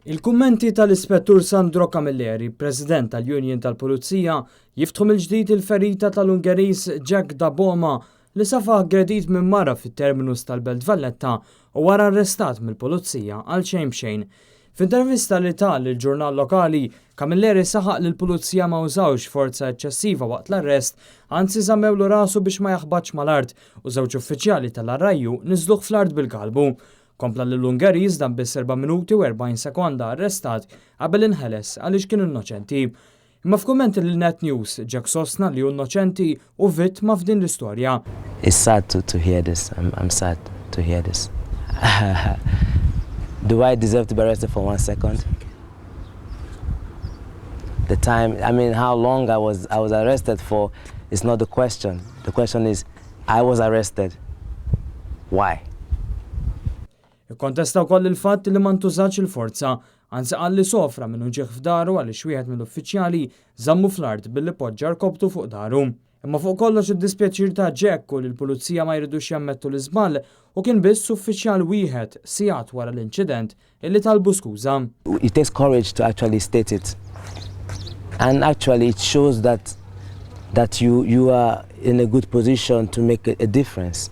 Il-kummenti tal-Ispettur Sandro Camilleri, President tal-Union tal-Pulizija, jiftħu mill-ġdid il-ferita tal-Ungeris Jack Daboma li safa aggredit minn mara fit-terminus tal-Belt Valletta u wara arrestat mill-Pulizija għal xejn b'xejn. F'intervista li tal il-ġurnal lokali, Camilleri saħaq li l-Pulizija ma użawx forza eċċessiva waqt l-arrest, anzi żammewlu rasu biex ma jaħbadx mal-art u żewġ uffiċjali tal-arrajju niżluh fl-art bil-qalbu. Kompla l-Ungeris dan bis 4 minuti u 40 sekonda arrestat qabel inħeles għaliex kien innoċenti. Imma f'kummenti lil Net News ġek sostna li hu innoċenti u vittma f'din l-istorja. It's sad to hear this. I'm sad to hear this. Do I deserve to be arrested for 1 second? The time, I mean, how long I was arrested for is not the question. The question is, I was arrested. Why? Ikkontesta wkoll il-fatt li ma ntużax il-forza, anzi qal li sofra minnu ġieħ f'daru għaliex wieħed mill-uffiċjali żammu fl-art billi poġġa rkobtu fuq daru. Imma fuq kollox id-dispjaċir ta' Jack u li l-Pulizija ma jridux jammettu l-iżball u kien biss uffiċjal wieħed sigħat wara l-inċident illi talbu skuża. It takes courage to actually state it. And actually it shows that you are in a good position to make a difference.